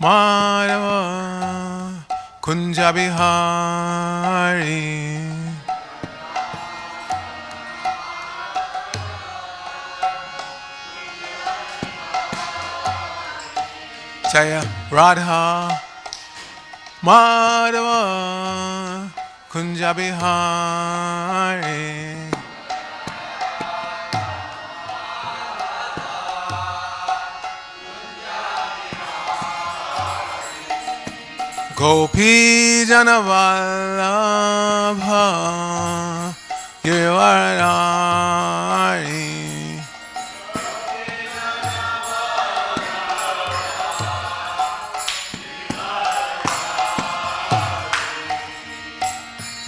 Madhava Kunja Bihari Jaya Radha Madhava Kunja Bihari Gopi Janavallabha Girivaradari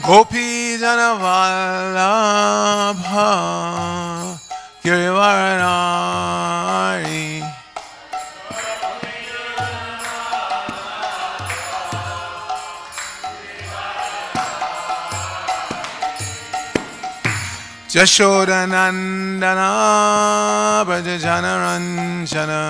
Gopi Janavallabha Girivaradari Jashoda Nandana Brajajana Ranjana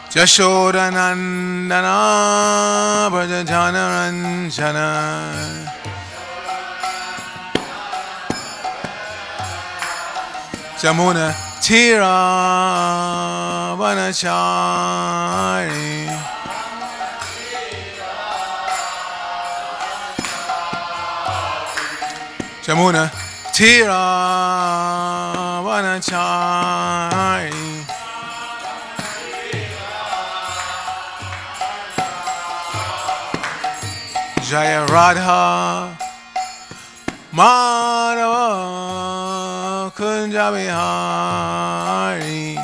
Jashoda Nandana Brajajana Ranjana Jamuna Tira Vanachari Jamuna Tira Vanachari Jaya Radha Madhava Kunja Bihari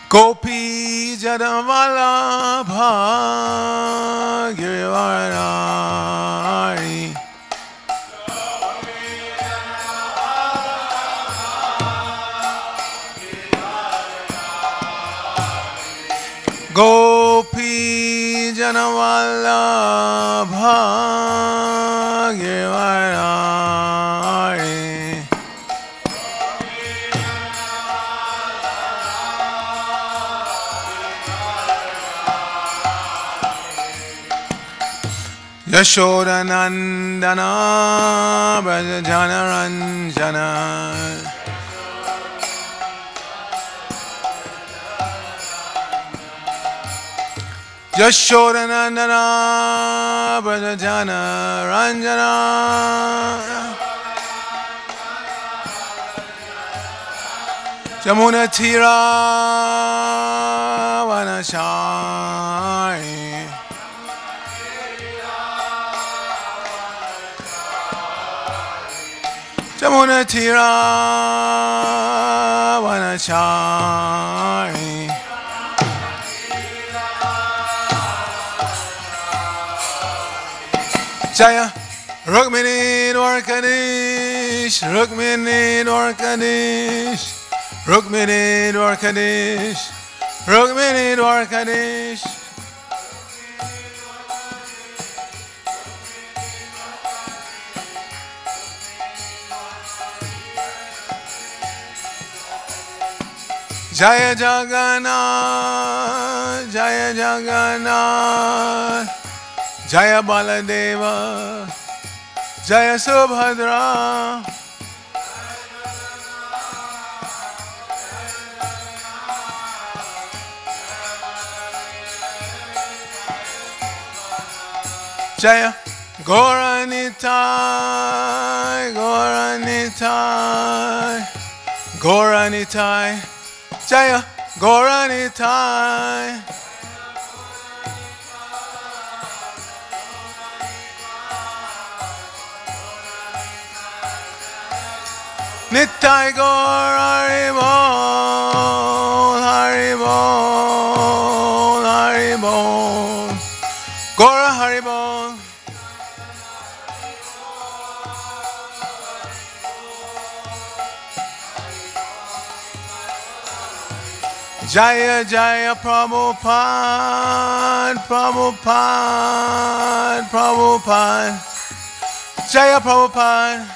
Gopi Janavallabha Girivaradari Gopi Janavallabha Girivaradari Yashoda Nandana Brajajana Ranjana Yashoda Nandana Brajajana Ranjana Jamuna Tira Vanachari Jamuna Tira Vanachari Jaya Rukmini Dwarkadish Rukmini Dwarkadish Rukmini Dwarkadish Rukmini Dwarkadish Jaya Jagannath Jaya Jagannath Jaya Baladeva Jaya Subhadra Jaya Gauranitai Gauranitai Gauranitai Jaya Gauranitai Nitai Gaur Haribol Haribol Haribol Gaura Haribol Jaya Jaya Prabhupada, Prabhupada, Prabhupada, Jaya Prabhupada.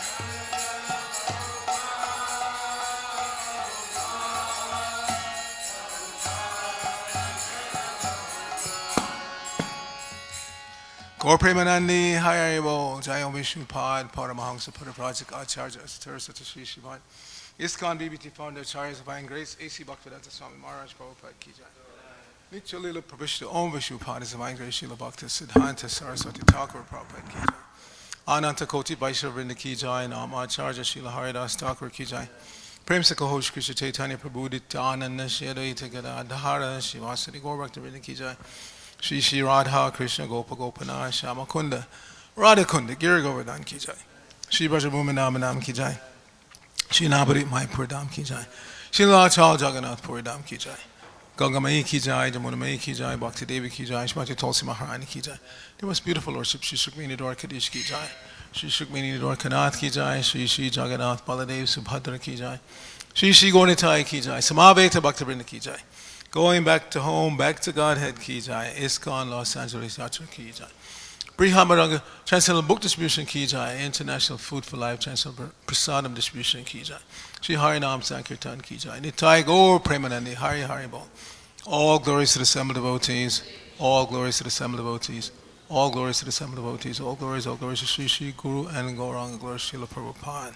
Gaur Premanandi, Hayaribo, Jaya Vishnupad, Paramahamsa, Padaprajak, Acharya, Asatara, Satashi Shivan, ISKCON BBT founder, Acharyas of Divine Grace, A.C. Bhaktivedanta Swami Maharaj, Prabhupada Ki Jai. Nityalila Prabhishta Om Vishnupad is Divine Grace, Srila Bhakti Siddhanta Saraswati Thakur, Prabhupada Ki Jai. Ananta Koti Vaishnava Vrinda Ki Jai, Nam Acharya, Srila Haridas Thakur Ki Jai. Prem Sakohosh Krishna Chaitanya Prabhu Nityananda Shadaita Gadadhara, Shivasati Gaur Bhakti Vrinda Ki Jai. Shri Shri Radha Krishna Gopa Gopana Shama Kunda Radha Kunda Giri Govardhan Ki Jai. Shri Brajabhumi Namanam Ki Jai. Shri Nabari Maipur Dham Ki Jai. Shri Lachal Jagannath Puri Dham Ki Jai. Ganga Mai Ki Jai, Jamuna Mai Ki Jai, Bhakti Devi Ki Jai, Shrimati Tulsi Maharani Ki Jai. The most beautiful worship, Shri Shukmini Dwarkadish Ki Jai. Shri Shukmini Dwarkanath Ki Jai, Shri Shri Jagannath Baladev Subhadra Ki Jai. Shri Shri Gornitai Ki Jai, Samaveta Bhakti Vrinda Ki Jai. Going back to home, back to Godhead Ki Jai, ISKCON Los Angeles Yatra Ki Jai. Brihamaranga Transcendental Book Distribution Ki Jai, International Food for Life Transcendental Prasadam Distribution Ki Jai. Shri Harinam Sankirtan Ki Jai. Nitai Gaur Premanandi, Hari Hari Bol. All glories to the assembled devotees, all glories to the assembled devotees, all glories to the assembled devotees, all glories to Shri Shri Guru and Gauranga, glories to Srila Prabhupada.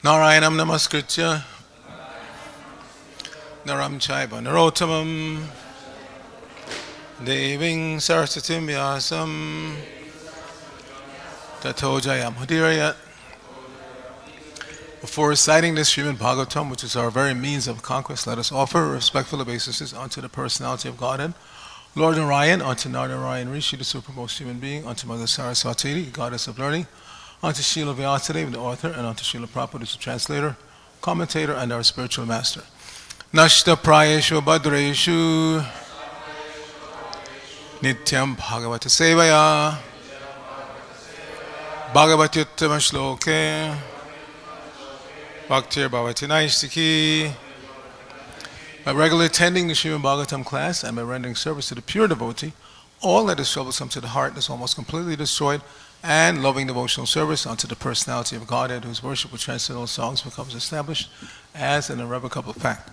Narayanam Namaskritya Naram Chaiva Narottamam Deving Sarasatim Vyasam Tato Jayam Hudirayat. Before reciting this Srimad Bhagavatam, which is our very means of conquest, let us offer respectful obeisances unto the personality of Godhead, Lord Narayan, unto Narayan Rishi, the supremest human being, unto Mother Saraswati, goddess of learning, unto Srila Vyasadeva, the author, and unto Srila Prabhupada, the translator, commentator, and our spiritual master. Nashta Prayeshu Bhadreshu Nityam Bhagavata Sevaya Bhagavati Uttama Shloke Bhaktir Bhavati Naistiki. By regularly attending the Srimad Bhagavatam class and by rendering service to the pure devotee, all that is troublesome to the heart is almost completely destroyed, and loving devotional service unto the personality of Godhead, whose worship with transcendental songs becomes established as an irrevocable fact.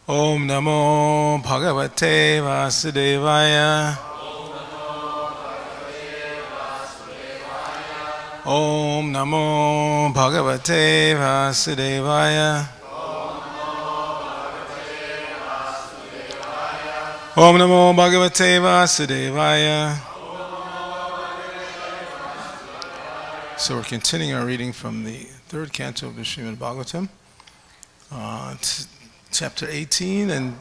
Om Namo Bhagavate Vasudevaya. Om Namo Bhagavate Vasudevaya. Om Namo Bhagavate Vasudevaya. So we're continuing our reading from the third canto of the Srimad Bhagavatam, chapter 18, and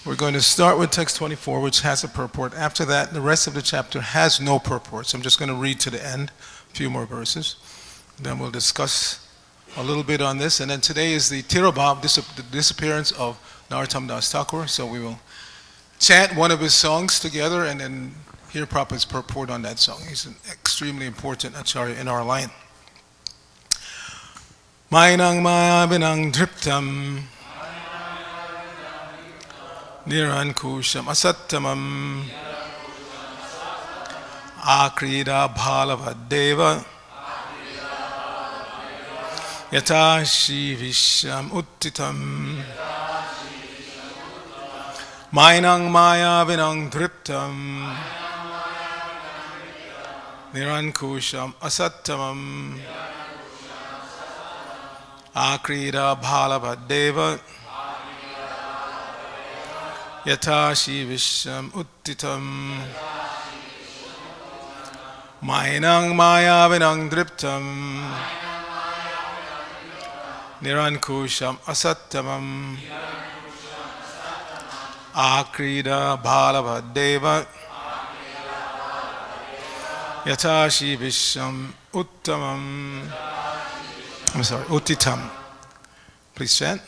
we're going to start with text 24, which has a purport. After that, the rest of the chapter has no purport, so I'm just going to read to the end, a few more verses. Then we'll discuss a little bit on this, and then today is the Tirabhav, the disappearance of Narottam Das Thakur, so we will chant one of his songs together and then hear Prabhupada's purport on that song. He's an extremely important acharya in our line. Mainang maya binang driptam Nirankusham asattamam Akrida bhalavadeva Yatashi visham uttitam Mainang maya vinang driptam Nirankusham asattamam Akrida bhalavadeva Yatashi visham uttitam Mainang maya vinang driptam Nirankusham asattamam Akrida bhalavadeva Yatashi visham uttamam. I'm sorry, uttitam. Please chant.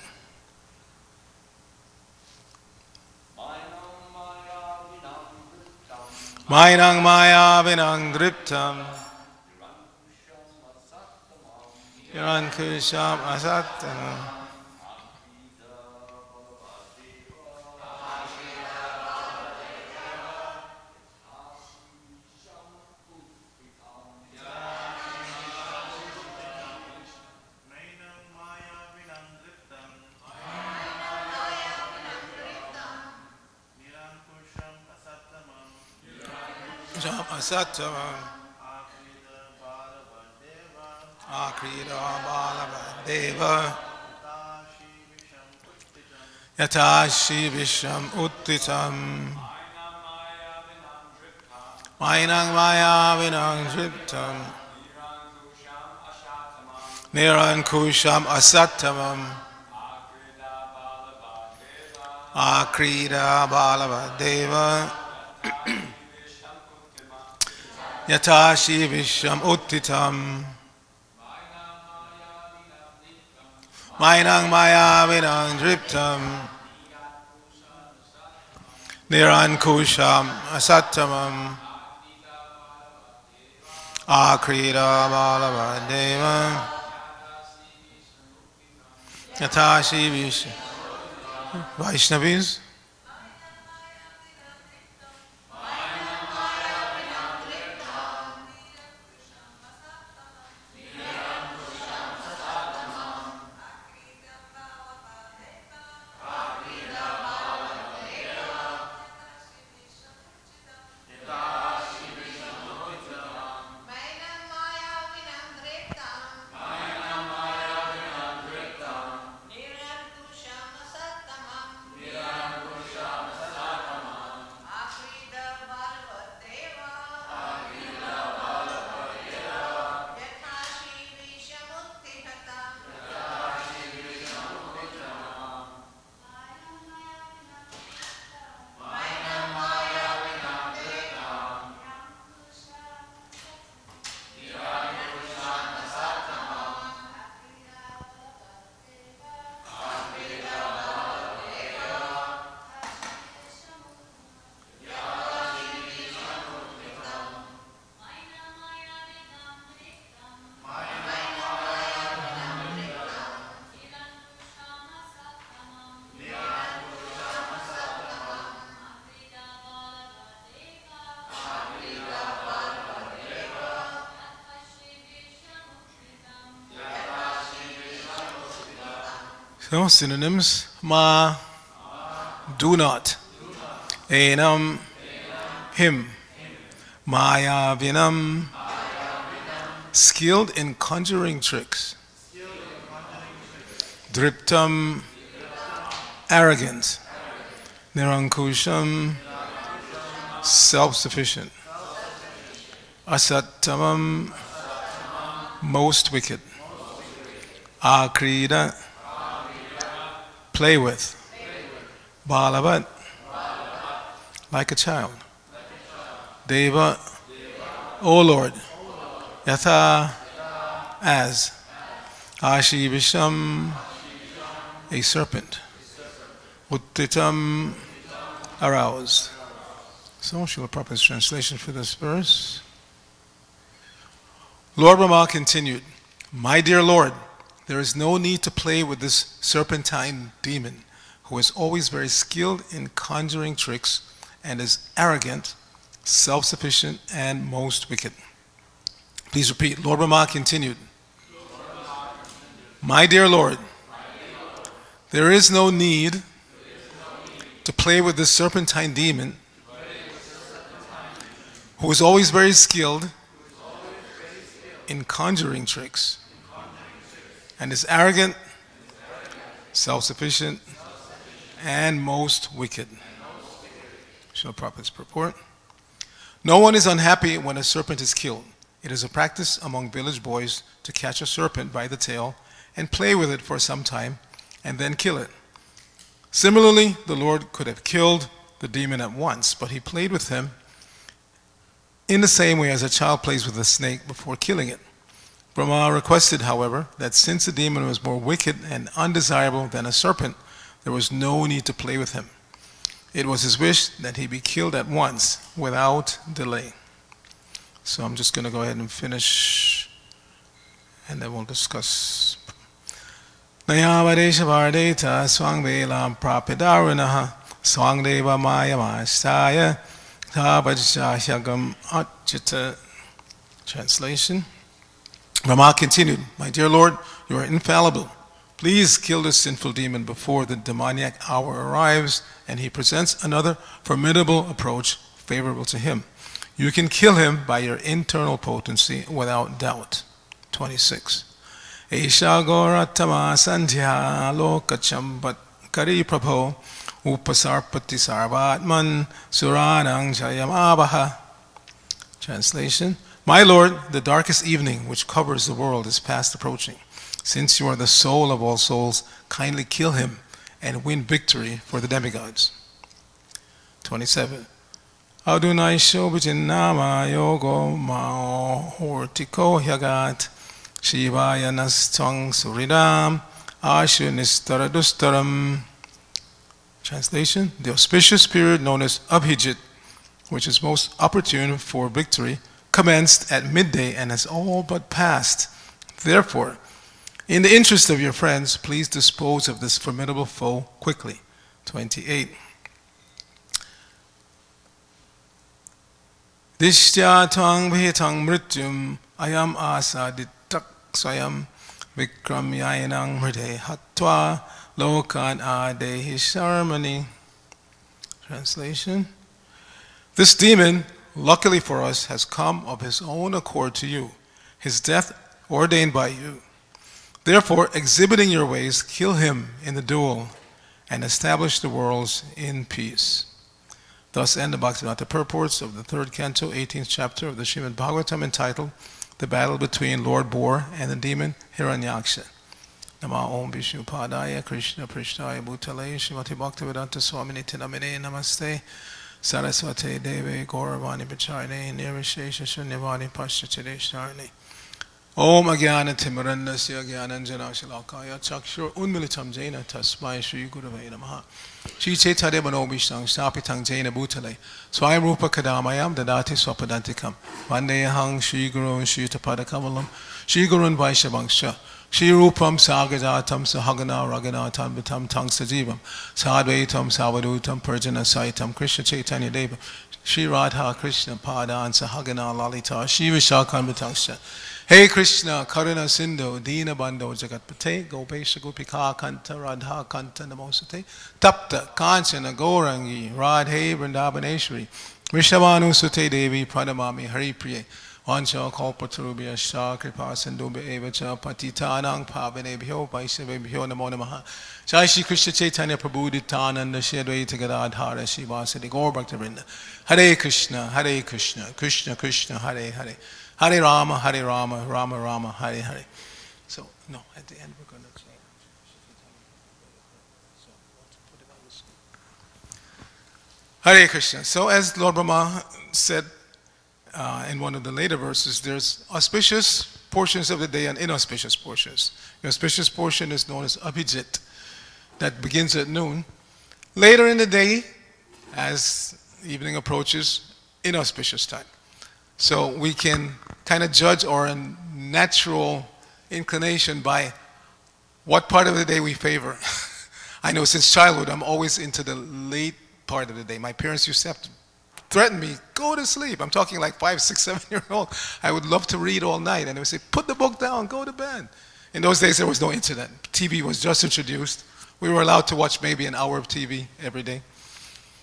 Mainang maya vinang driptam Nirankusham asattam Asattam Akrita Balavadeva Yatashi Visham Uttitam Mainang Maya Vinang Driptam Nirankusham Asattamam Akrita Balavadeva Yatashi Visham Uttitam Mainang Maya Vinang Driptam Nirankusham Asattamam Akrita Balavadeva Yatashi Visham Vaishnavis. So, synonyms: ma, do not; enam, him; maya vinam, skilled in conjuring tricks; driptam, arrogant; nirankusham, self-sufficient; asattamam, most wicked; akrita, play with; balavat, like a child; deva, O Lord; yatha, as; ashivisham, a serpent; uttitam, aroused. So, Srila Prabhupada's translation for this verse. Lord Brahma continued, "My dear Lord, there is no need to play with this serpentine demon, who is always very skilled in conjuring tricks and is arrogant, self-sufficient, and most wicked." Please repeat. Lord Brahma continued, "My dear Lord, there is no need to play with this serpentine demon, who is always very skilled in conjuring tricks and is arrogant, self-sufficient, and most wicked." Srila Prabhupada's purport. No one is unhappy when a serpent is killed. It is a practice among village boys to catch a serpent by the tail and play with it for some time and then kill it. Similarly, the Lord could have killed the demon at once, but he played with him in the same way as a child plays with a snake before killing it. Brahma requested, however, that since the demon was more wicked and undesirable than a serpent, there was no need to play with him. It was his wish that he be killed at once, without delay. So I'm just going to go ahead and finish, and then we'll discuss. Nayavadesha Vardeta Swangvelam Prapidarvinaha Swangdeva Maya Mastaya Tavajahagam Achita. Translation. Brahma continued, "My dear Lord, you are infallible. Please kill this sinful demon before the demoniac hour arrives and he presents another formidable approach favorable to him. You can kill him by your internal potency without doubt." 26. Esha Goratama Sandhya Lokachambat Kari Prabhu Upasarpati Sarvatman Suranang Jayamabaha. Translation. My Lord, the darkest evening which covers the world is fast approaching. Since you are the soul of all souls, kindly kill him and win victory for the demigods. 27. Adunai Shobhijinama Yogo Mao Hortiko Yagat Shivaya Nastang Suridam Ashunistaradustharam. Translation. The auspicious period known as Abhijit, which is most opportune for victory, commenced at midday and has all but passed. Therefore, in the interest of your friends, please dispose of this formidable foe quickly. 28. Dishtya tvang bhetang mrityum ayam asaditak swayam vikram yainang mride hatva lokan adehi sharmani. Translation. This demon, luckily for us, has come of his own accord to you, his death ordained by you. Therefore, exhibiting your ways, kill him in the duel and establish the worlds in peace. Thus end the Bhaktivedanta purports of the 3rd canto, 18th chapter of the Srimad Bhagavatam, entitled The Battle Between Lord Boar and the Demon Hiranyaksha. Nama Om Vishnu Padaya Krishna Prishtaya Bhutale Srimati Bhaktivedanta Swamini Tinamine Namaste Saraswate Deve Gauravani Pacharne Nirvishesha Shunyavani Paschachadesharne. Om Agyana Timarandasya Gyananjana Shalakaya Chakshur Unmilitam Jaina Tasmai Shri Gurave Namaha. Shri Chaitanya Manobhishtang Shapitang Jaina Bhutale Swayam Rupa Kadamayam Dadati Swapadantikam Vandehang Shri Guru Shri Tapadakamalam Shri Gurun Vaishyavangsha Shri Rupam Sagajatam Sahagana Raganatam Vitam Tang Sajivam Sadvaitam Savadutam Purjana Saitam Krishna Chaitanya Deva Shri Radha Krishna Padan Sahagana Lalita Shri Vishakam Vitangsha. Hey Krishna, Karuna Sindhu, Dina Bandho Jagatpate, Gopesha Gopika Kanta, Radha Kanta Namosate, Tapta, Kanchana, Gaurangi, Radhe, Vrindavaneshwari, Vishavanu Sute Devi, Pranamami, Hari Priye, Vancha Kalpatarubhya Shah, Kripa Sindhubhya Evacha, Patitanang Pavanebhyo, Vaishavebhyo Namo Namaha. Jai Shri Krishna Chaitanya Prabhu Dityananda Shadvaita Gadadhara Shivasati Gaur Bhaktivinoda. Hare Krishna, Krishna Krishna, Hare Hare. Hare Rama, Rama Rama, Hare Hare. So, no, at the end we're going to change. So, put it on the screen. Hare Krishna. So, as Lord Brahma said in one of the later verses, there's auspicious portions of the day and inauspicious portions. The auspicious portion is known as Abhijit, that begins at noon. Later in the day, as evening approaches, inauspicious time. So we can kind of judge our natural inclination by what part of the day we favor. I know since childhood I'm always into the late part of the day. My parents used to have to threaten me, go to sleep. I'm talking like 5, 6, 7-year-old. I would love to read all night, and they would say, put the book down, go to bed. In those days there was no internet. TV was just introduced. We were allowed to watch maybe an hour of TV every day.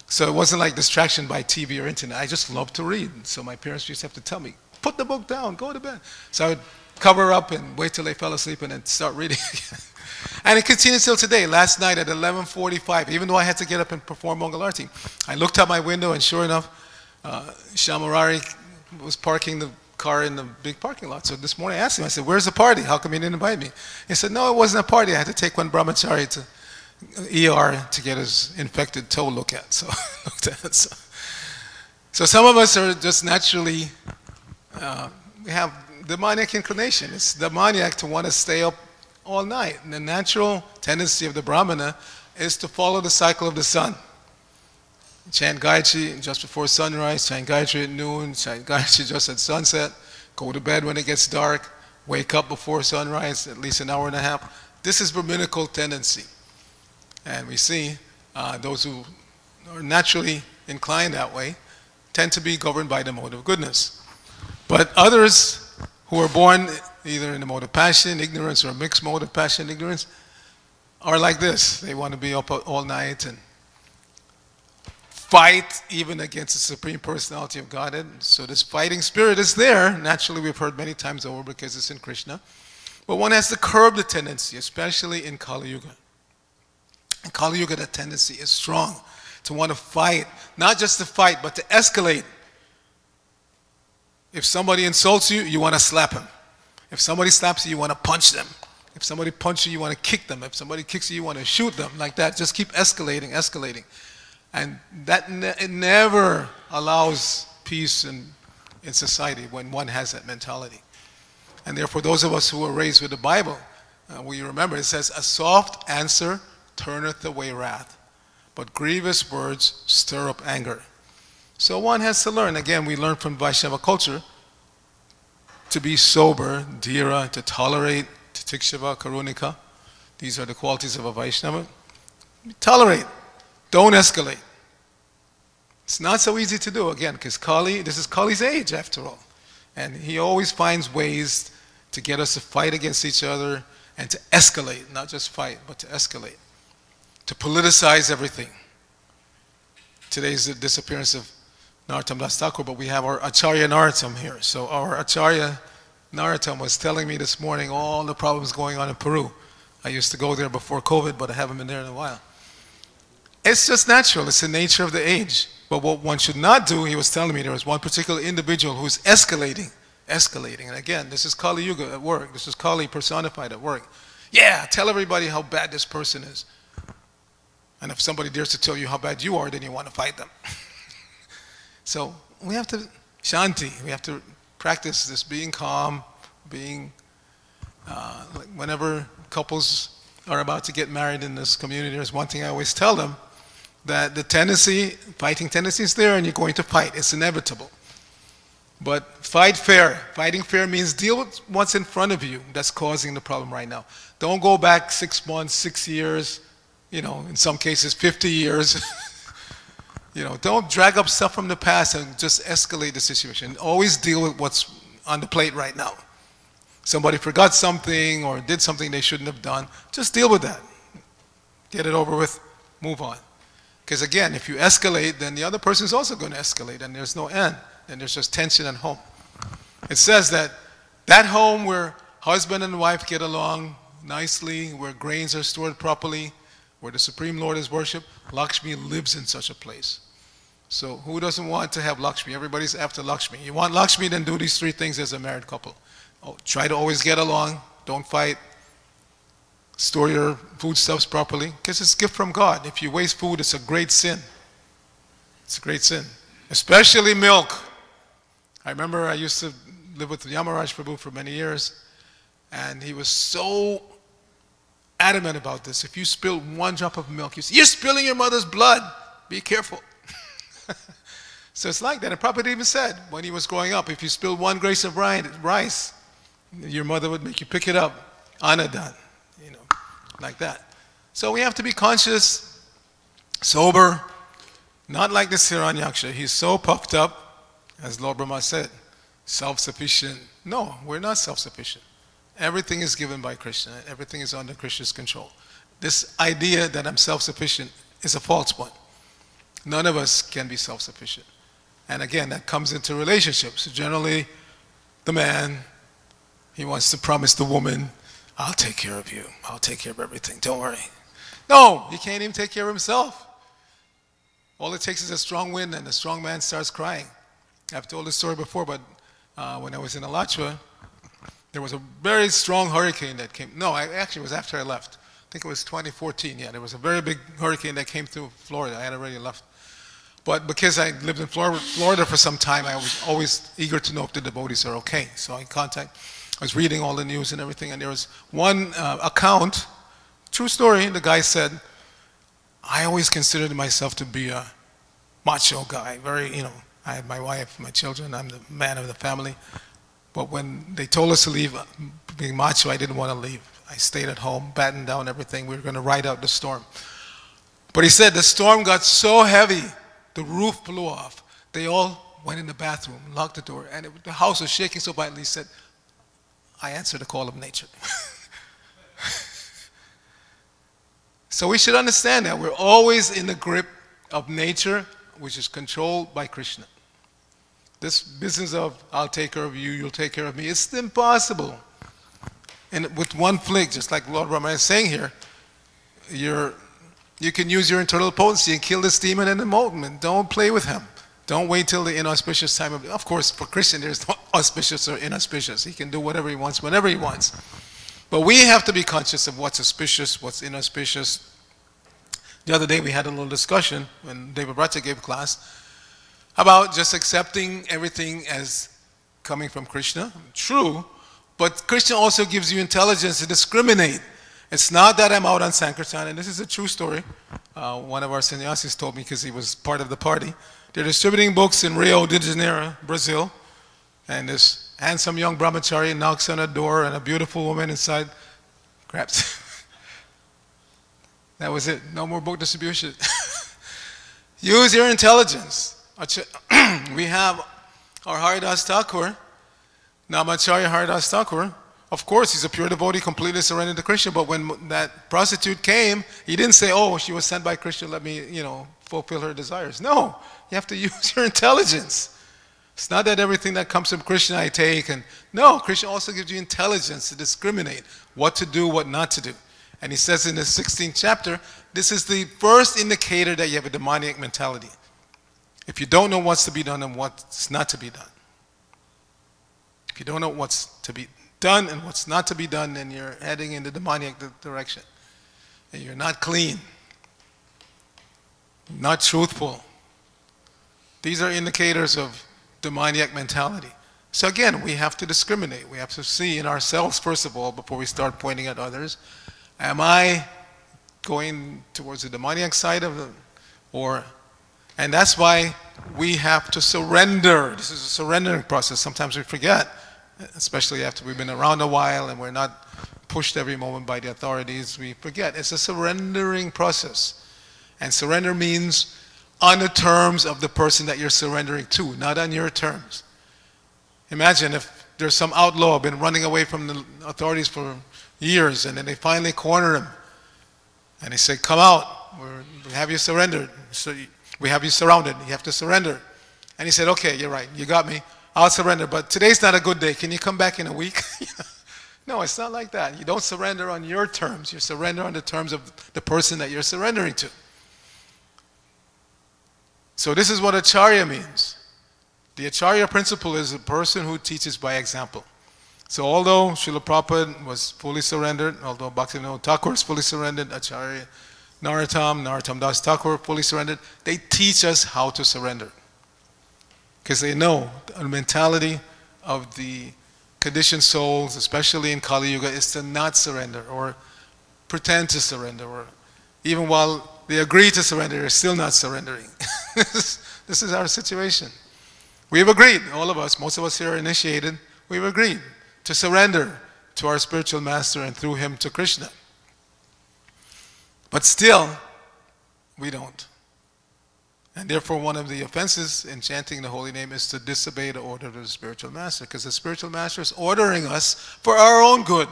So it wasn't like distraction by TV or internet. I just loved to read. So my parents used to have to tell me, put the book down, go to bed. So I would cover up and wait till they fell asleep and then start reading again. And it continues till today. Last night at 11:45, even though I had to get up and perform Mangal Arati, I looked out my window and sure enough, Shamarari was parking the car in the big parking lot. So this morning I asked him, I said, where's the party? How come you didn't invite me? He said, no, it wasn't a party. I had to take one brahmachari to ER to get his infected toe looked at. So some of us are just naturally, we have demoniac inclination. It's demoniac to want to stay up all night. And the natural tendency of the Brahmana is to follow the cycle of the sun. Chant Gayatri just before sunrise, chant Gayatri at noon, chant Gayatri just at sunset, go to bed when it gets dark, wake up before sunrise, at least an hour and a half. This is Brahminical tendency. And we see those who are naturally inclined that way tend to be governed by the mode of goodness. But others who are born either in the mode of passion, ignorance, or a mixed mode of passion, ignorance, are like this. They want to be up all night and fight even against the Supreme Personality of Godhead. So this fighting spirit is there. Naturally, we've heard many times over because it's in Krishna. But one has to curb the tendency, especially in Kali Yuga. In Kali Yuga, that tendency is strong to want to fight. Not just to fight, but to escalate. If somebody insults you, you want to slap him. If somebody slaps you, you want to punch them. If somebody punches you, you want to kick them. If somebody kicks you, you want to shoot them. Like that. Just keep escalating, escalating. And that it never allows peace in society when one has that mentality. And therefore, those of us who were raised with the Bible, we remember it says, a soft answer turneth away wrath, but grievous words stir up anger. So one has to learn. Again, we learn from Vaishnava culture to be sober, dhira, to tolerate, titikshava, karunika. These are the qualities of a Vaishnava. Tolerate. Don't escalate. It's not so easy to do, again, because this is Kali's age, after all. And he always finds ways to get us to fight against each other and to escalate, not just fight, but to escalate, to politicize everything. Today's the disappearance of Narottam Das Thakur, but we have our Acharya Narottam here. So our Acharya Narottam was telling me this morning all the problems going on in Peru. I used to go there before COVID, but I haven't been there in a while. It's just natural. It's the nature of the age. But what one should not do, he was telling me, there was one particular individual who's escalating. And again, this is Kali Yuga at work. This is Kali personified at work. Yeah, tell everybody how bad this person is. And if somebody dares to tell you how bad you are, then you want to fight them. So we have to, shanti, we have to practice this being calm, being, like whenever couples are about to get married in this community, there's one thing I always tell them, that the tendency, fighting tendency is there and you're going to fight. It's inevitable. But fight fair. Fighting fair means deal with what's in front of you that's causing the problem right now. Don't go back 6 months, 6 years, you know, in some cases 50 years. You know, don't drag up stuff from the past and just escalate the situation. Always deal with what's on the plate right now. Somebody forgot something or did something they shouldn't have done. Just deal with that. Get it over with, move on. Because again, if you escalate, then the other person is also going to escalate, and there's no end. Then there's just tension at home. It says that home where husband and wife get along nicely, where grains are stored properly, where the Supreme Lord is worshipped, Lakshmi lives in such a place. So who doesn't want to have Lakshmi? Everybody's after Lakshmi. You want Lakshmi, then do these 3 things as a married couple. Oh, try to always get along, don't fight. Store your foodstuffs properly, because it's a gift from God. If you waste food, it's a great sin. It's a great sin. Especially milk. I remember I used to live with Yamaraj Prabhu for many years, and he was so adamant about this. If you spill 1 drop of milk, you say, you're spilling your mother's blood. Be careful. So it's like that. And Prabhupada even said, when he was growing up, if you spilled 1 grace of rice, your mother would make you pick it up. Anadan. You know, like that. So we have to be conscious, sober, not like this Hiranyaksha. He's so puffed up, as Lord Brahma said, self-sufficient. No, we're not self-sufficient. Everything is given by Krishna. Everything is under Krishna's control. This idea that I'm self-sufficient is a false one. None of us can be self-sufficient. And again, that comes into relationships. Generally, the man, he wants to promise the woman, I'll take care of you. I'll take care of everything. Don't worry. No, he can't even take care of himself. All it takes is a strong wind and the strong man starts crying. I've told this story before, but when I was in Alachua, there was a very strong hurricane that came. No, actually it was after I left. I think it was 2014. Yeah, there was a very big hurricane that came through Florida. I had already left. But because I lived in Florida for some time, I was always eager to know if the devotees are okay. So I was reading all the news and everything, and there was one account, true story, the guy said, I always considered myself to be a macho guy, very, I had my wife, my children, I'm the man of the family. But when they told us to leave, being macho, I didn't want to leave. I stayed at home, battened down everything. We were going to ride out the storm. But he said the storm got so heavy, the roof blew off. They all went in the bathroom, locked the door, and the house was shaking so violently. He said, I answered the call of nature. So we should understand that we're always in the grip of nature, which is controlled by Krishna. This business of I'll take care of you, you'll take care of me, it's impossible. And with one flick, just like Lord Rama is saying here, you can use your internal potency and kill this demon in a moment. Don't play with him. Don't wait till the inauspicious time of course, for Krishna, there's no auspicious or inauspicious. He can do whatever he wants, whenever he wants. But we have to be conscious of what's auspicious, what's inauspicious. The other day we had a little discussion when David Bracha gave class about just accepting everything as coming from Krishna. True, but Krishna also gives you intelligence to discriminate. It's not that I'm out on Sankirtan, and this is a true story. One of our sannyasis told me because he was part of the party. They're distributing books in Rio de Janeiro, Brazil, and this handsome young brahmachari knocks on a door and a beautiful woman inside grabs. That was it. No more book distribution. Use your intelligence. We have our Haridas Thakur, Namacharya Haridas Thakur. Of course, he's a pure devotee, completely surrendered to Krishna, but when that prostitute came, he didn't say, oh, she was sent by Krishna, let me, fulfill her desires. No, you have to use your intelligence. It's not that everything that comes from Krishna I take, no, Krishna also gives you intelligence to discriminate what to do, what not to do. And he says in the 16th chapter, this is the first indicator that you have a demoniac mentality. If you don't know what's to be done and what's not to be done. If you don't know what's to be done and what's not to be done, then you're heading in the demoniac direction. And you're not clean, not truthful. These are indicators of demoniac mentality. So again, we have to discriminate. We have to see in ourselves, first of all, before we start pointing at others, am I going towards the demoniac side of and that's why we have to surrender. This is a surrendering process. Sometimes we forget, especially after we've been around a while and we're not pushed every moment by the authorities. We forget. It's a surrendering process. And surrender means on the terms of the person that you're surrendering to, not on your terms. Imagine if there's some outlaw been running away from the authorities for years, and then they finally corner him. And they say, come out, we have you surrendered. So we have you surrounded, you have to surrender. And he said, okay, you're right, you got me, I'll surrender, but today's not a good day, can you come back in a week? No, it's not like that. You don't surrender on your terms, you surrender on the terms of the person that you're surrendering to. So this is what Acharya means. The Acharya principle is a person who teaches by example. So although Srila Prabhupada was fully surrendered, although Bhaktivinoda Thakur is fully surrendered, Acharya Narottam Das Thakur fully surrendered, they teach us how to surrender. Because they know the mentality of the conditioned souls, especially in Kali Yuga, is to not surrender or pretend to surrender, or even while they agree to surrender, they're still not surrendering. This is our situation. We've agreed, all of us, most of us here are initiated, we've agreed to surrender to our spiritual master and through him to Krishna. But still, we don't. And therefore one of the offenses in chanting the holy name is to disobey the order of the spiritual master, because the spiritual master is ordering us for our own good.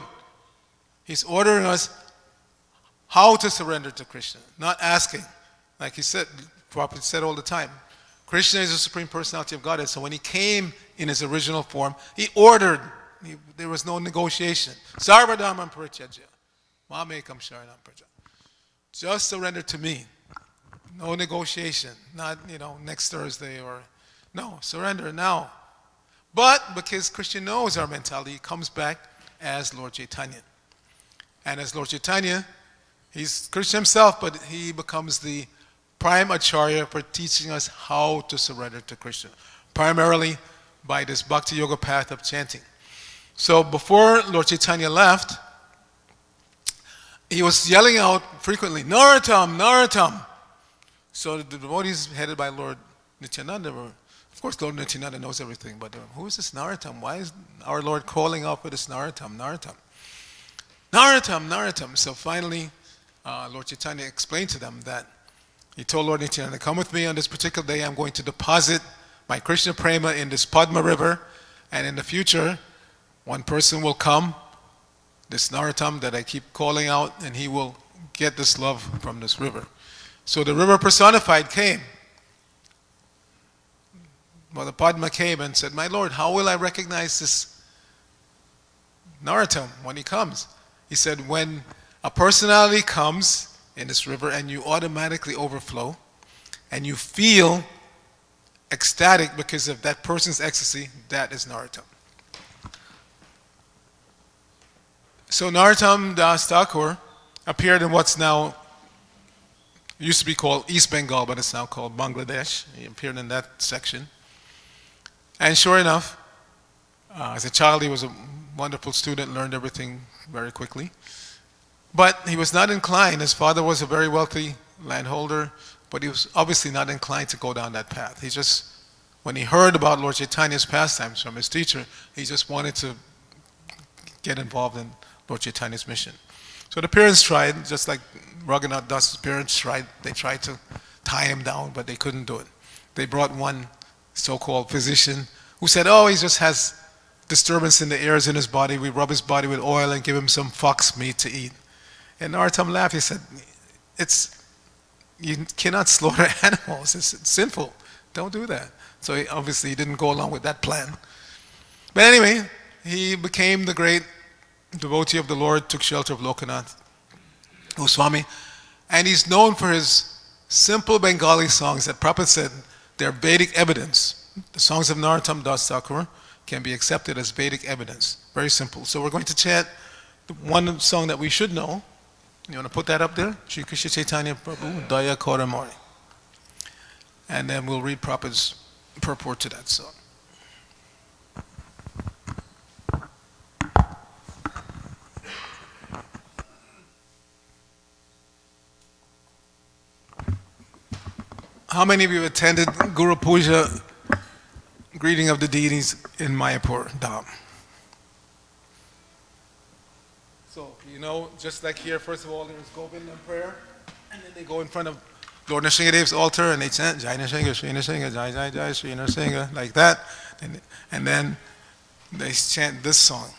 He's ordering us how to surrender to Krishna, not asking. Like he said, Prabhupada said all the time, Krishna is the Supreme Personality of Godhead, so when he came in his original form, he ordered, there was no negotiation. Sarvadharmam parityajya, mamekam sharanam praja. Just surrender to me. No negotiation, not, next Thursday or, no, surrender now. But because Krishna knows our mentality, he comes back as Lord Chaitanya. And as Lord Chaitanya, he's Krishna himself, but he becomes the prime acharya for teaching us how to surrender to Krishna, primarily by this bhakti yoga path of chanting. So before Lord Chaitanya left, he was yelling out frequently, Narottam, Narottam. So the devotees headed by Lord Nityananda were, of course Lord Nityananda knows everything, but who is this Narottam? Why is our Lord calling out for this Narottam, Narottam? Narottam, Narottam. So finally, Lord Chaitanya explained to them that he told Lord Nityananda, come with me on this particular day, I'm going to deposit my Krishna Prema in this Padma river, and in the future, one person will come, this Narottam that I keep calling out, and he will get this love from this river. So the river personified came. Mother Padma came and said, my Lord, how will I recognize this Narottam when he comes? He said, when a personality comes in this river and you automatically overflow and you feel ecstatic because of that person's ecstasy, that is Narottam. So Narottam Das Thakur appeared in what's now, used to be called East Bengal, but it's now called Bangladesh. He appeared in that section. And sure enough, as a child he was a wonderful student, learned everything very quickly. But he was not inclined, his father was a very wealthy landholder, but he was obviously not inclined to go down that path. He just, when he heard about Lord Chaitanya's pastimes from his teacher, he just wanted to get involved in Lord Chaitanya's mission. So the parents tried, just like Raghunath Das's parents tried, they tried to tie him down, but they couldn't do it. They brought one so-called physician who said, oh, he just has disturbance in the airs in his body, we rub his body with oil and give him some fox meat to eat. And Narottam laughed, he said, you cannot slaughter animals, it's sinful, don't do that. So he obviously didn't go along with that plan. But anyway, he became the great devotee of the Lord, took shelter of Lokanath Goswami, and he's known for his simple Bengali songs that Prabhupada said they're Vedic evidence. The songs of Narottam Das Thakur can be accepted as Vedic evidence. Very simple. So we're going to chant the one song that we should know. You want to put that up there? Shri Krishna Chaitanya Prabhu, Daya Kauramari. And then we'll read Prabhupada's purport to that song. How many of you attended Guru Puja, greeting of the deities in Mayapur Dham? So, you know, just like here, first of all, there's Govinda prayer, and then they go in front of Lord Nrsingadev's altar and they chant Jai Nrsinga, Sri Nrsinga, Jai Jai Jai, Sri Nrsinga, like that. And then they chant this song.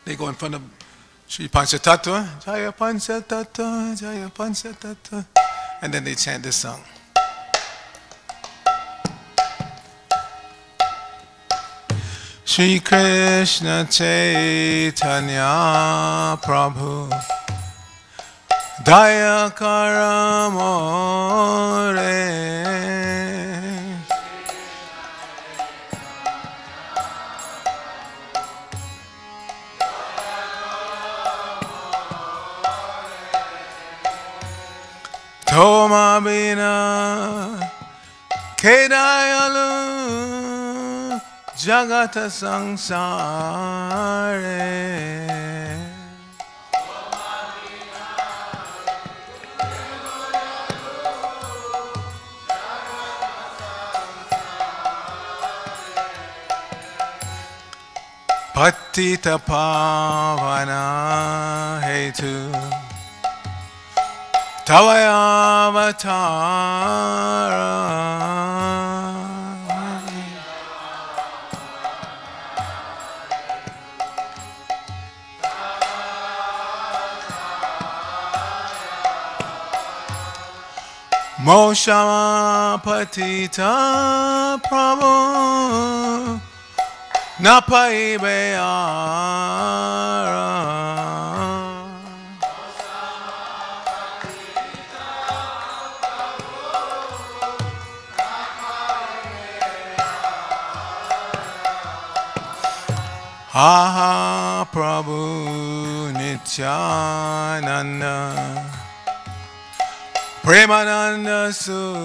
They go in front of Sri Panchatattva, Jaya Panchatattva, Jaya Panchatattva. And then they chant this song. Shri Krishna Chaitanya Prabhu Daya Karamore Toma Bina Kedayalu Jagata Sangsare Patita Pavana Hetu Tavayavatara Moshama Patita Prabhu Napaibeara Aha Prabhu Nityananda Premananda Sukhi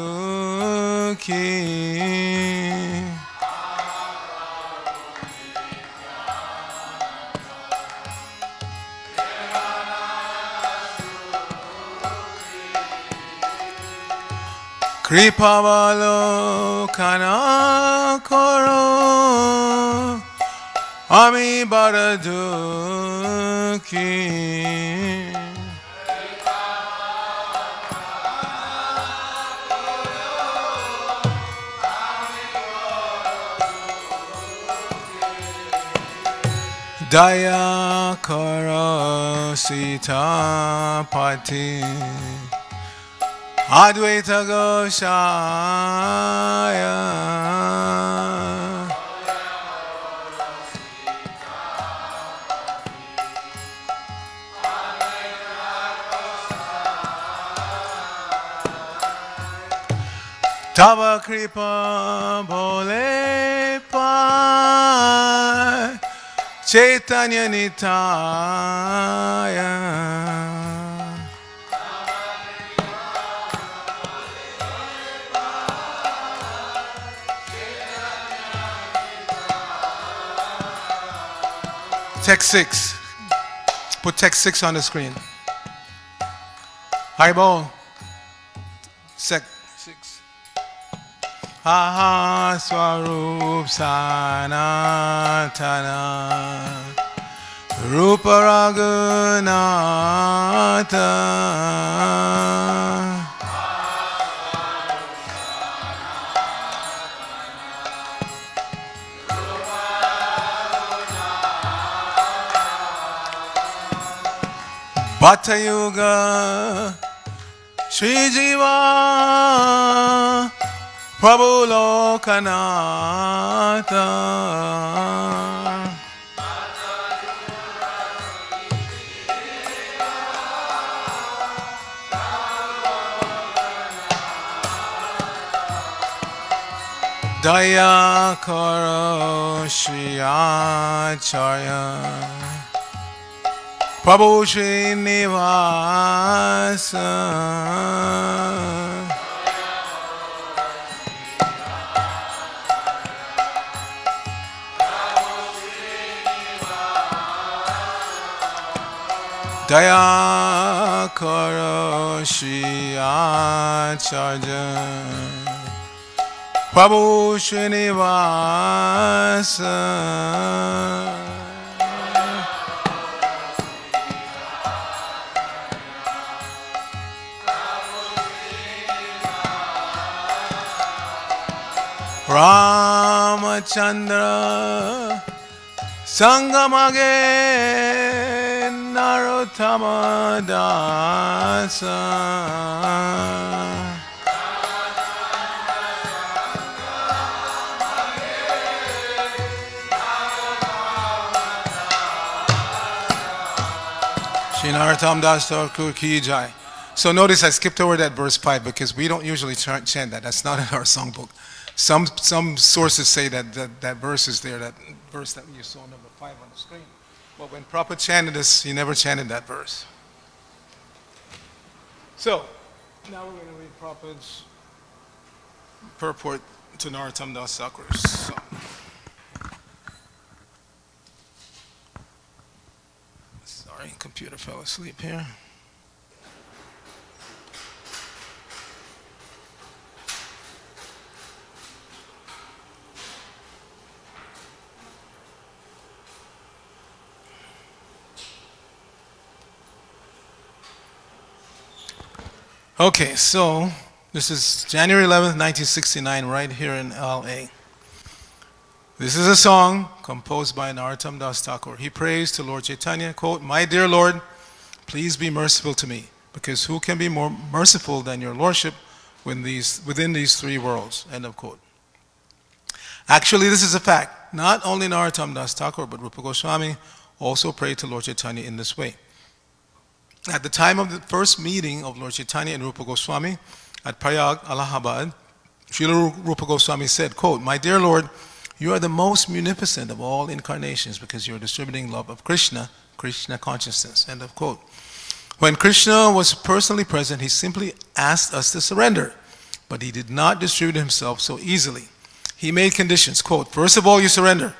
Kripavalo Kana Koro Ami Baraduki Daya Karo Sita Pati Advaita Goshaya Tava Kripa Bole Pai Chaitanya Nitaya Text 6. Put text 6 on the screen. Highball. Sec 6. Ha ha Swarup Sanatana Rupa Raghunatha Bhatta Yuga Shri Jiva Prabhu Lokanatha Daya Karo Shri Acharya Prabhu Srinivasa Daya Karo Shri Acharya Prabhu Srinivasa Ramachandra Sangamage Narottama Dasa Shri Narottam Das Thakur Ki Jai. So notice I skipped over that verse 5 because we don't usually chant that. That's not in our songbook. Some sources say that verse is there, that verse that you saw number 5 on the screen. But when Prabhupada chanted this, he never chanted that verse. So, now we're going to read Prabhupada's purport to Narottam Das Thakur's song. Sorry, computer fell asleep here. Okay, so this is January 11th, 1969, right here in LA. This is a song composed by Narottam Das Thakur. He prays to Lord Chaitanya, quote, "My dear Lord, please be merciful to me, because who can be more merciful than your Lordship within these three worlds," end of quote. Actually, this is a fact. Not only Narottam Das Thakur, but Rupa Goswami also prayed to Lord Chaitanya in this way. At the time of the first meeting of Lord Chaitanya and Rupa Goswami at Prayag, Allahabad, Srila Rupa Goswami said, quote, "My dear Lord, you are the most munificent of all incarnations because you are distributing love of Krishna, Krishna consciousness," end of quote. When Krishna was personally present, he simply asked us to surrender, but he did not distribute himself so easily. He made conditions, quote, first of all you surrender,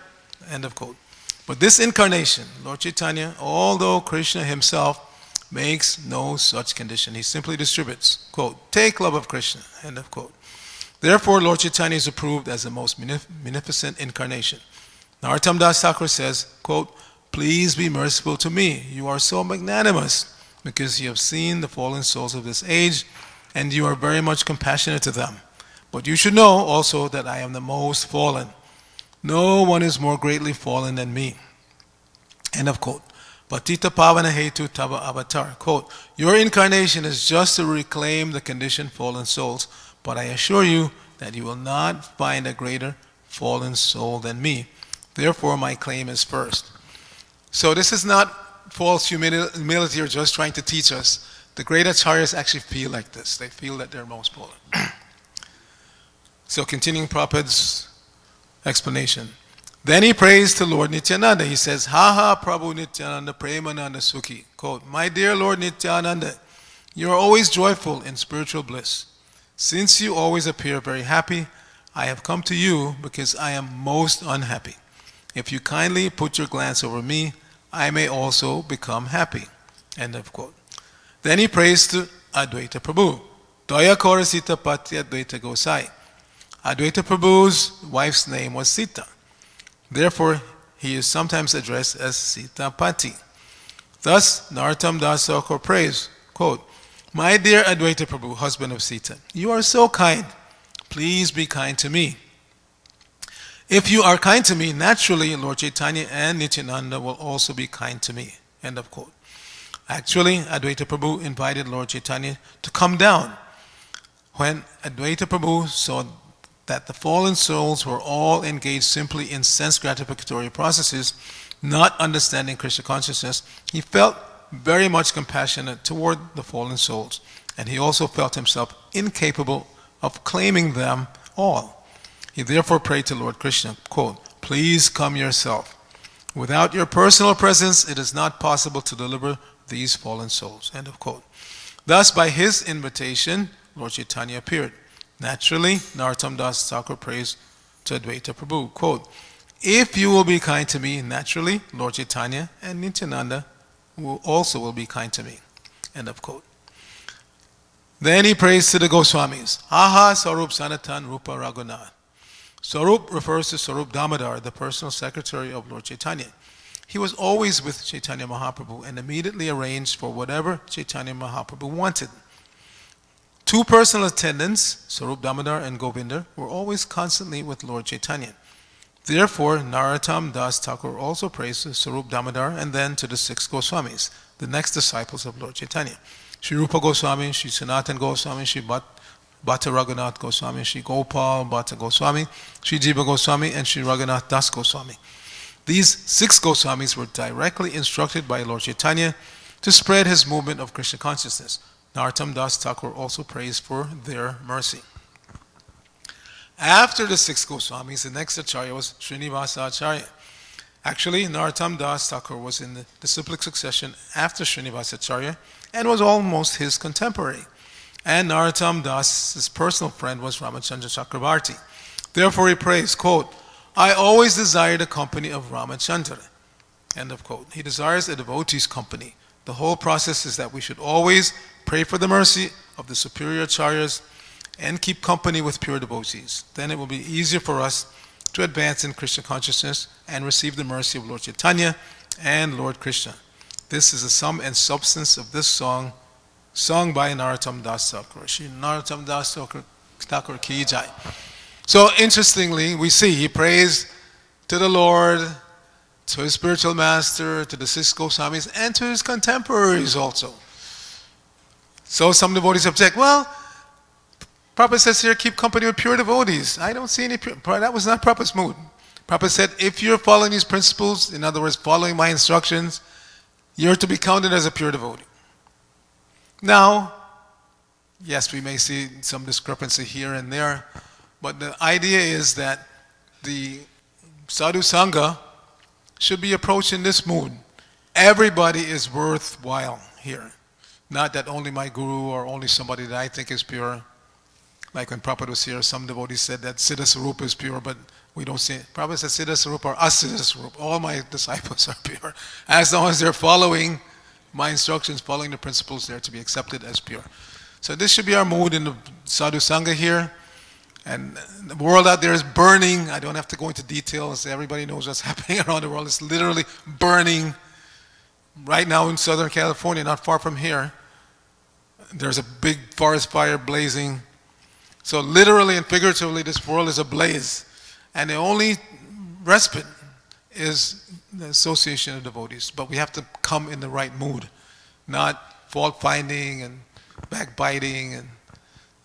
end of quote. But this incarnation, Lord Chaitanya, although Krishna himself makes no such condition, he simply distributes, quote, take love of Krishna, end of quote. Therefore, Lord Chaitanya is approved as the most munificent incarnation. Narottam Das Thakur says, quote, please be merciful to me. You are so magnanimous because you have seen the fallen souls of this age and you are very much compassionate to them. But you should know also that I am the most fallen. No one is more greatly fallen than me. End of quote. Patita Pavana Hetu Tava Avatar. Quote, your incarnation is just to reclaim the conditioned fallen souls, but I assure you that you will not find a greater fallen soul than me. Therefore, my claim is first. So this is not false humility or just trying to teach us. The great acharyas actually feel like this. They feel that they're most fallen. So continuing Prabhupada's explanation. Then he prays to Lord Nityananda. He says, Ha ha Prabhu Nityananda Premananda Sukhi. Quote, my dear Lord Nityananda, you are always joyful in spiritual bliss. Since you always appear very happy, I have come to you because I am most unhappy. If you kindly put your glance over me, I may also become happy. End of quote. Then he prays to Advaita Prabhu. Daya Kora Sita Pati Advaita Gosai. Advaita Prabhu's wife's name was Sita. Therefore, he is sometimes addressed as Sita Pati. Thus, Narottam Das Thakur prays, quote, my dear Advaita Prabhu, husband of Sita, you are so kind. Please be kind to me. If you are kind to me, naturally Lord Chaitanya and Nityananda will also be kind to me. End of quote. Actually, Advaita Prabhu invited Lord Chaitanya to come down. When Advaita Prabhu saw that the fallen souls were all engaged simply in sense gratificatory processes, not understanding Krishna consciousness, he felt very much compassionate toward the fallen souls, and he also felt himself incapable of claiming them all. He therefore prayed to Lord Krishna, quote, please come yourself. Without your personal presence, it is not possible to deliver these fallen souls. End of quote. Thus, by his invitation, Lord Chaitanya appeared. Naturally, Narottam Das Thakur prays to Advaita Prabhu, quote, if you will be kind to me, naturally, Lord Chaitanya and Nityananda will be kind to me. End of quote. Then he prays to the Goswamis. Aha Sarup Sanatan Rupa Raghunath. Sarup refers to Sarup Damodar, the personal secretary of Lord Chaitanya. He was always with Chaitanya Mahaprabhu and immediately arranged for whatever Chaitanya Mahaprabhu wanted. Two personal attendants, Sarup Damodar and Govinda, were always constantly with Lord Chaitanya. Therefore, Narottam Das Thakur also prays to Sarup Damodar and then to the six Goswamis, the next disciples of Lord Chaitanya. Shri Rupa Goswami, Shri Sanatan Goswami, Shri Bhatta Raghunath Goswami, Shri Gopal Bhatta Goswami, Shri Jiva Goswami, and Shri Raghunath Das Goswami. These six Goswamis were directly instructed by Lord Chaitanya to spread his movement of Krishna consciousness. Narottam Das Thakur also prays for their mercy. After the six Goswamis, the next Acharya was Srinivasa Acharya. Actually, Narottam Das Thakur was in the disciplic succession after Srinivasa Acharya and was almost his contemporary. And Narottam Das' personal friend was Ramachandra Chakrabarti. Therefore he prays, quote, I always desire the company of Ramachandra. End of quote. He desires a devotee's company. The whole process is that we should always pray for the mercy of the superior acharyas and keep company with pure devotees. Then it will be easier for us to advance in Krishna consciousness and receive the mercy of Lord Chaitanya and Lord Krishna. This is the sum and substance of this song, sung by Narottam Das Thakur. Shri Narottam Das Thakur Ki Jai. So interestingly, we see he prays to the Lord, to his spiritual master, to the six Goswamis, and to his contemporaries also. So some devotees object, well, Prabhupada says here, keep company with pure devotees. I don't see any pure, that was not Prabhupada's mood. Prabhupada said, if you're following these principles, in other words, following my instructions, you're to be counted as a pure devotee. Now, yes, we may see some discrepancy here and there, but the idea is that the sadhu sangha should be approached in this mood. Everybody is worthwhile here. Not that only my guru or only somebody that I think is pure. Like when Prabhupada was here, some devotees said that Siddha Swarupa is pure, but we don't see it. Prabhupada said Siddha Swarupa or Asiddha Swarupa. All my disciples are pure. As long as they're following my instructions, following the principles, they're to be accepted as pure. So this should be our mood in the Sadhu Sangha here. And the world out there is burning. I don't have to go into details. Everybody knows what's happening around the world. It's literally burning. Right now in Southern California, not far from here, there's a big forest fire blazing. So literally and figuratively, this world is ablaze. And the only respite is the association of devotees. But we have to come in the right mood, not fault finding and backbiting, and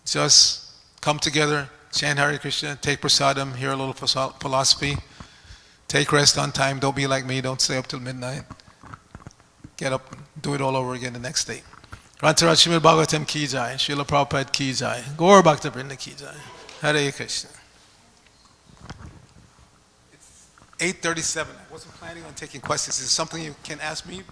just come together, chant Hare Krishna, take prasadam, hear a little philosophy, take rest on time, don't be like me, don't stay up till midnight. Get up, do it all over again the next day. Rantaraj Srimad Bhagavatam ki jai, Srila Prabhupada ki jai, Gaur Bhakta Vrinda ki jai, Hare Krishna. It's 8:37. I wasn't planning on taking questions. Is it something you can ask me?